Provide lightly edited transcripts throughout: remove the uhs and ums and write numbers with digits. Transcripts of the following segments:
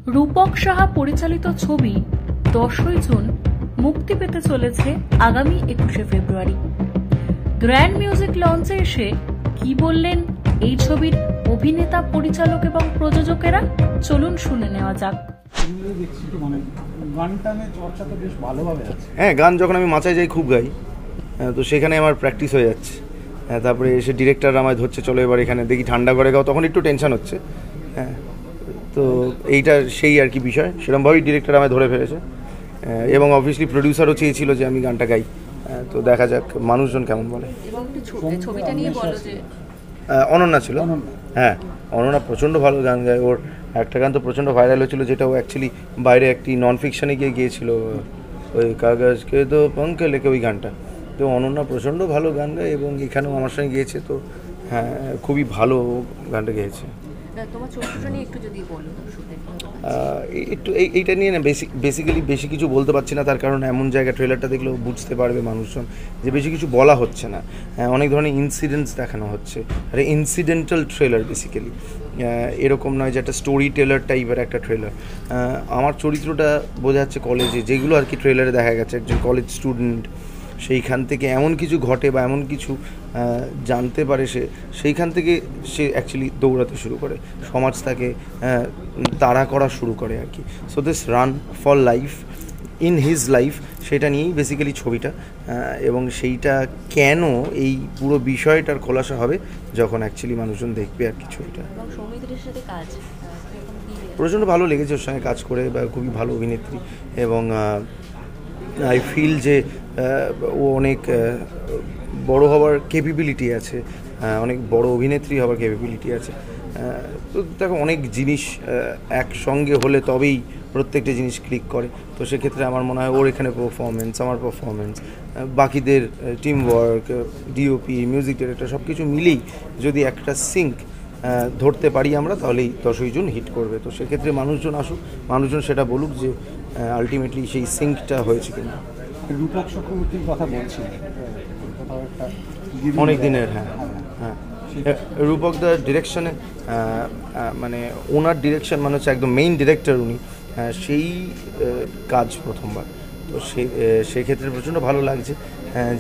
রূপক সাহা পরিচালিত ছবি 10ই জুন মুক্তি পেতে চলেছে আগামী 21শে ফেব্রুয়ারি। গ্র্যান্ড মিউজিক লঞ্চে এসে কি বললেন এই ছবির অভিনেতা, পরিচালক এবং প্রযোজকেরা, চলুন শুনে নেওয়া যাক। হ্যাঁ, গান যখন আমি মাচায় যাই খুব গাই, তো সেখানে আমার প্র্যাকটিস হয়ে যাচ্ছে। তারপরে এসে ডিরেক্টর আমায় ধরছে, চলো এবার এখানে দেখি ঠান্ডা করে গাও, তখন একটু টেনশন হচ্ছে। হ্যাঁ, তো এইটা সেই আর কি বিষয়, সেরকমভাবেই ডিরেক্টর আমায় ধরে ফেলেছে এবং অবভিয়াসলি প্রডিউসারও চেয়েছিল যে আমি গানটা গাই। তো দেখা যাক মানুষজন কেমন বলে। অনন্যা ছিল, হ্যাঁ অনন্যা প্রচণ্ড ভালো গান গায়। ওর একটা গান তো প্রচণ্ড ভাইরাল হয়েছিল, যেটা ও অ্যাকচুয়ালি বাইরে একটি নন ফিকশনে গিয়ে গিয়েছিল, ওই কাগজকে তো পঙ্কে লেখে, ওই গানটা। তো অনন্যা প্রচণ্ড ভালো গান গায় এবং এখানেও আমার সঙ্গে গিয়েছে, তো হ্যাঁ খুবই ভালো গানটা গেয়েছে। একটু এইটা নিয়ে না বেসিক্যালি বেশি কিছু বলতে পারছি না, তার কারণ এমন জায়গা ট্রেলারটা দেখলেও বুঝতে পারবে মানুষজন যে বেশি কিছু বলা হচ্ছে না। অনেক ধরনের ইনসিডেন্টস দেখানো হচ্ছে, আরে ইনসিডেন্টাল ট্রেলার বেসিক্যালি, এরকম নয় যে একটা স্টোরি টেলার টাইপের একটা ট্রেলার। আমার চরিত্রটা বোঝা যাচ্ছে কলেজে, যেগুলো আর কি ট্রেলারে দেখা গেছে, একজন কলেজ স্টুডেন্ট, সেইখান থেকে এমন কিছু ঘটে বা এমন কিছু জানতে পারে সে, সেইখান থেকে সে অ্যাকচুয়ালি দৌড়াতে শুরু করে, সমাজ তাকে তাড়া করা শুরু করে আর কি। So this run for life in his life, সেটা নিয়েই বেসিক্যালি ছবিটা। এবং সেইটা কেন, এই পুরো বিষয়টার খোলাসা হবে যখন অ্যাকচুয়ালি মানুষজন দেখবে আর কি ছবিটা। প্রচণ্ড ভালো লেগেছে ওর সঙ্গে কাজ করে, বা খুবই ভালো অভিনেত্রী, এবং আই ফিল যে ও অনেক বড় হওয়ার ক্যাপাবিলিটি আছে, অনেক বড় অভিনেত্রী হওয়ার ক্যাপাবিলিটি আছে। তো দেখো, অনেক জিনিস একসঙ্গে হলে তবেই প্রত্যেকটা জিনিস ক্লিক করে। তো সেক্ষেত্রে আমার মনে হয় ওর এখানে পারফরমেন্স, আমার পারফরমেন্স, বাকিদের team work, DOP, music director, সব কিছু মিলেই যদি একটা সিঙ্ক ধরতে পারি আমরা, তাহলেই 10ই জুন হিট করবে। তো সেক্ষেত্রে মানুষজন আসুক, মানুষজন সেটা বলুক যে আলটিমেটলি সেই সিঙ্কটা হয়েছে কিনা। রূপক চক্রবর্তীর কথা বলছি, অনেক দিনের। হ্যাঁ হ্যাঁ, রূপক দার ডিরেকশনে, মানে ওনার ডিরেকশন মানে হচ্ছে একদম মেইন ডিরেক্টর উনি, সেই কাজ প্রথমবার। তো সেক্ষেত্রে প্রচণ্ড ভালো লাগছে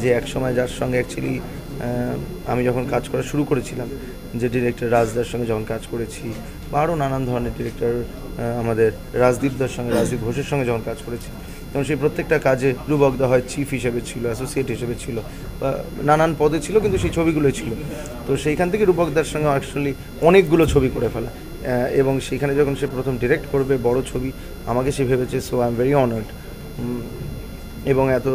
যে একসময় যার সঙ্গে অ্যাকচুয়ালি আমি যখন কাজ করা শুরু করেছিলাম, যে ডিরেক্টর রাজদার সঙ্গে যখন কাজ করেছি, বা আরও নানান ধরনের ডিরেক্টর, আমাদের রাজদীপদার সঙ্গে, রাজদীপ ঘোষের সঙ্গে যখন কাজ করেছি, তখন সেই প্রত্যেকটা কাজে রূপকদা হয় চিফ হিসেবে ছিল, অ্যাসোসিয়েট হিসেবে ছিল, বা নানান পদে ছিল, কিন্তু সেই ছবিগুলোই ছিল। তো সেইখান থেকে রূপকদার সঙ্গে অ্যাকচুয়ালি অনেকগুলো ছবি করে ফেলা, এবং সেইখানে যখন সে প্রথম ডিরেক্ট করবে বড় ছবি, আমাকে সে ভেবেছে। So I am very honoured, এবং এত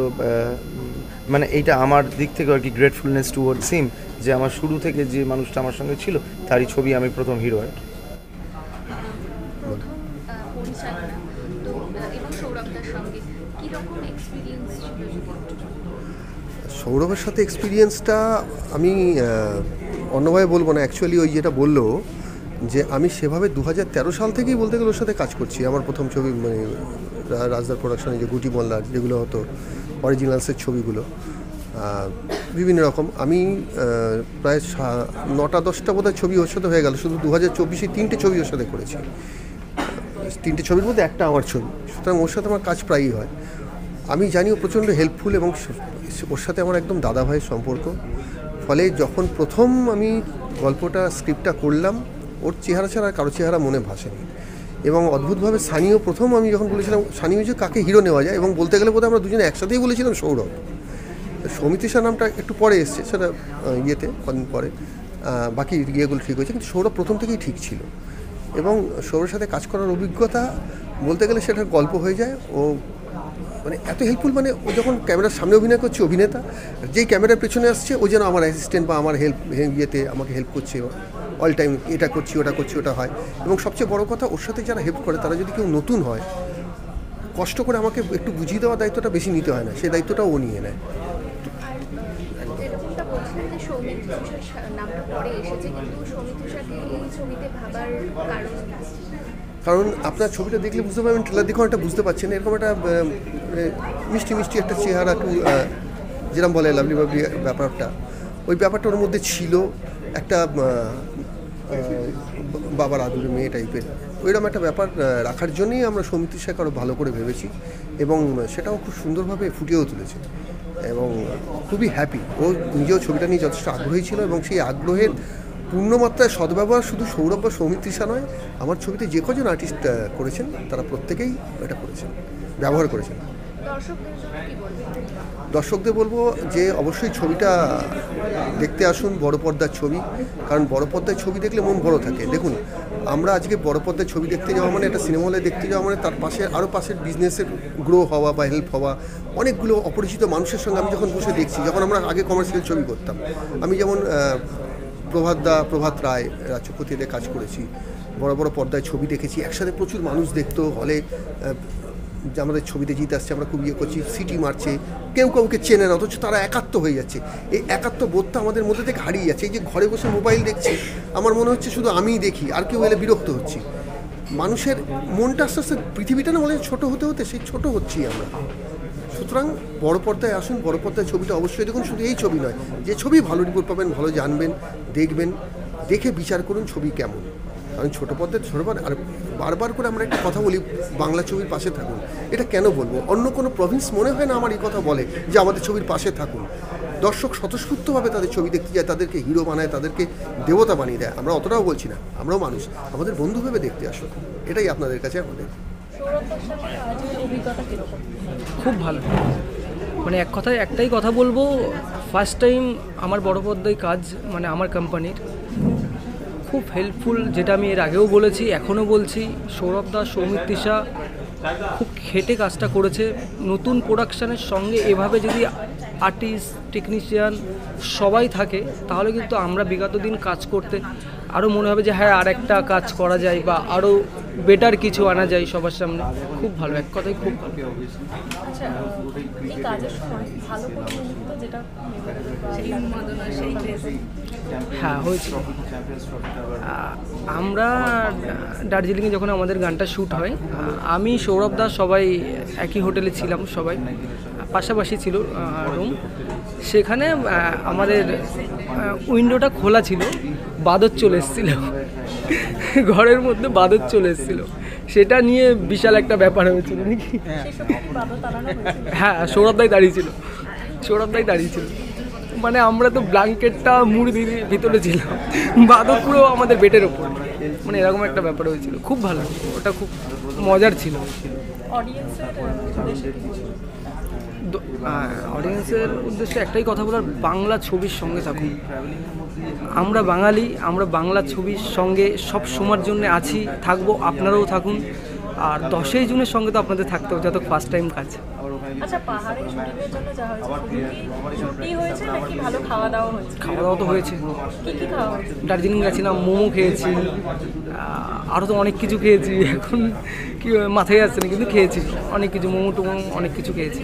মানে এইটা আমার দিক থেকে আর কি গ্রেটফুলনেস টুয়ার্ডস হিম, যে আমার শুরু থেকে যে মানুষটা আমার সঙ্গে ছিল, তারই ছবি আমি প্রথম হিরো আর কি। সৌরভের সাথে এক্সপিরিয়েন্সটা আমি অন্যভাবে বলবো না। অ্যাকচুয়ালি ওই যেটা বললো, যে আমি সেভাবে 2013 সাল থেকেই বলতে গেলে ওর সাথে কাজ করছি। আমার প্রথম ছবি মানে রাজদার প্রোডাকশনে যে গুটি মোল্লার যেগুলো হতো, অরিজিনালসের ছবিগুলো বিভিন্ন রকম, আমি প্রায় 9-10টা বোধহয় ছবি ওর সাথে হয়ে গেল। শুধু 2024-এ 3টে ছবি ওর সাথে করেছি, 3টে ছবির মধ্যে একটা আমার ছবি। সুতরাং ওর সাথে আমার কাজ প্রায়ই হয়। আমি জানি ও প্রচণ্ড হেল্পফুল, এবং ওর সাথে আমার একদম দাদা ভাইয়ের সম্পর্ক। ফলে যখন প্রথম আমি গল্পটা স্ক্রিপ্টটা করলাম, ওর চেহারা ছাড়া কারো চেহারা মনে ভাসেনি। এবং অদ্ভুতভাবে সানিও, প্রথম আমি যখন বলেছিলাম সানিও যে কাকে হিরো নেওয়া যায়, এবং বলতে গেলে বোধহয় আমরা দুজনে একসাথেই বলেছিলাম সৌরভ। সৌমিত্রিষা নামটা একটু পরে এসছে, সেটা ইয়েতে কদিন পরে বাকি ইয়েগুলো ঠিক হয়েছে, কিন্তু সৌরভ প্রথম থেকেই ঠিক ছিল। এবং সৌরভের সাথে কাজ করার অভিজ্ঞতা বলতে গেলে সেটা গল্প হয়ে যায়। ও মানে এত হেল্পফুল, মানে ও যখন ক্যামেরার সামনে অভিনয় করছে, অভিনেতা যেই ক্যামেরার পেছনে আসছে, ও যেন আমার অ্যাসিস্ট্যান্ট বা আমার ইয়েতে আমাকে হেল্প করছে অল টাইম, এটা করছি ওটা করছি ওটা হয়। এবং সবচেয়ে বড় কথা, ওর সাথে যারা হেল্প করে তারা যদি কেউ নতুন হয়, কষ্ট করে আমাকে একটু বুঝিয়ে দেওয়ার দায়িত্বটা বেশি নিতে হয় না, সেই দায়িত্বটা ও নিয়ে নেয়। কারণ আপনার ছবিটা দেখলে বুঝতে পারবেন, ট্রেলার দেখেও একটা বুঝতে পারছেন, এরকম একটা মিষ্টি মিষ্টি একটা চেহারা, একটু যেরকম বলে লাভলি বাবলি ব্যাপারটা, ওই ব্যাপারটা ওর মধ্যে ছিল। একটা বাবার আদুরে মেয়ে টাইপের ওইরকম একটা ব্যাপার রাখার জন্যই আমরা সৌমিত্রী শেখ আরও ভালো করে ভেবেছি এবং সেটাও খুব সুন্দরভাবে ফুটিয়েও তুলেছে এবং খুবই হ্যাপি। ও নিজেও ছবিটা নিয়ে যথেষ্ট আগ্রহী ছিল এবং সেই আগ্রহের পূর্ণমাত্রায় সদ্ব্যবহার শুধু সৌরভ বা সৌমিত্রিষা নয়, আমার ছবিতে যে কজন আর্টিস্ট করেছেন তারা প্রত্যেকেই এটা করেছেন, ব্যবহার করেছেন। দর্শকদের বলবো যে অবশ্যই ছবিটা দেখতে আসুন, বড় পর্দার ছবি, কারণ বড় পর্দায় ছবি দেখলে মন বড় থাকে। দেখুন, আমরা আজকে বড় পর্দায় ছবি দেখতে যাওয়া মানে একটা সিনেমা হলে দেখতে যাওয়া মানে তার পাশে আরও পাশের বিজনেসের গ্রো হওয়া বা হেল্প হওয়া, অনেকগুলো অপরিচিত মানুষের সঙ্গে আমি যখন বসে দেখছি, যখন আমরা আগে কমার্শিয়াল ছবি করতাম, আমি যেমন প্রভাত রায় রাজচক্রবর্তীতে কাজ করেছি, বড় বড় পর্দায় ছবি দেখেছি, একসাথে প্রচুর মানুষ দেখতো হলে, যে আমাদের ছবিতে জিতে আসছে, আমরা খুব করছি, সিটি মারছে, কেউ কাউকে চেনে না, অথচ তারা একাত্ম হয়ে যাচ্ছে। এই একাত্ম বোধটা আমাদের মধ্যে থেকে হারিয়ে যাচ্ছে। এই যে ঘরে বসে মোবাইল দেখছি, আমার মনে হচ্ছে শুধু আমিই দেখি, আর কেউ এলে বিরক্ত হচ্ছি। মানুষের মনটা আস্তে আস্তে পৃথিবীটা না বলে ছোটো হতে হতে সেই ছোটো হচ্ছি আমরা। সুতরাং বড় পর্দায় আসুন, বড় পর্দায় ছবিটা অবশ্যই দেখুন। শুধু এই ছবি নয়, যে ছবি ভালো রিপোর্ট পাবেন, ভালো জানবেন, দেখবেন, দেখে বিচার করুন ছবি কেমন। কারণ ছোটো পর্দায় আর বারবার করে আমরা একটা কথা বলি, বাংলা ছবির পাশে থাকুন। এটা কেন বলবো? অন্য কোনো প্রভিন্স মনে হয় না আমার এই কথা বলে যে আমাদের ছবির পাশে থাকুন। দর্শক স্বতঃস্ফূর্তভাবে তাদের ছবি দেখতে যায়, তাদেরকে হিরো বানায়, তাদেরকে দেবতা বানিয়ে দেয়। আমরা অতটাও বলছি না, আমরাও মানুষ, আমাদের বন্ধু ভেবে দেখতে আসুন। এটাই আপনাদের কাছে আমাদের। খুব ভালো, মানে এক কথায় একটাই কথা বলবো, ফার্স্ট টাইম আমার বড় পর্দায় কাজ, মানে আমার কোম্পানির, খুব হেল্পফুল। যেটা আমি এর আগেও বলেছি, এখনও বলছি, সৌরভ দা, সৌমিত্রিষা খুব খেটে কাজটা করেছে। নতুন প্রোডাকশানের সঙ্গে এভাবে যদি আর্টিস্ট, টেকনিশিয়ান সবাই থাকে, তাহলে কিন্তু আমরা বিগত দিন কাজ করতে আরও মনে হবে যে হ্যাঁ আর একটা কাজ করা যায় বা আরও বেটার কিছু আনা যায় সবার সামনে। খুব ভালো, এক কথাই খুব ভালো। হ্যাঁ হয়েছে। আমরা দার্জিলিংয়ে যখন আমাদের গানটা শ্যুট হয়, আমি, সৌরভ দা সবাই একই হোটেলে ছিলাম, সবাই পাশাপাশি ছিল রুম। সেখানে আমাদের উইন্ডোটা খোলা ছিল, বাদর চলে এসেছিল, ঘরের মধ্যে বাদর চলে এসেছিল। সেটা নিয়ে বিশাল একটা ব্যাপার হয়েছিল নাকি। হ্যাঁ, সৌরভদাই দাঁড়িয়েছিল। মানে আমরা তো ব্ল্যাঙ্কেটটা মুড়ি দিয়ে ভিতরে ছিলাম, বাদর পুরো আমাদের বেডের ওপর, মানে এরকম একটা ব্যাপার হয়েছিল। খুব ভালো, ওটা খুব মজার ছিল। অডিয়েন্সের উদ্দেশ্যে একটাই কথা বলার, বাংলা ছবির সঙ্গে থাকুন। আমরা বাঙালি, আমরা বাংলা ছবির সঙ্গে সব সময়ের জন্য আছি, থাকবো, আপনারাও থাকুন। আর 10ই জুনের সঙ্গে তো আপনাদের থাকতে হবে, যত ফার্স্ট টাইম কাজ। খাওয়া দাওয়া তো হয়েছে, দার্জিলিং গেছিলাম, মোমো খেয়েছি, আরও তো অনেক কিছু খেয়েছি, এখন কি মাথায় আসছে না, কিন্তু খেয়েছি অনেক কিছু, মোমো টোমো অনেক কিছু খেয়েছি।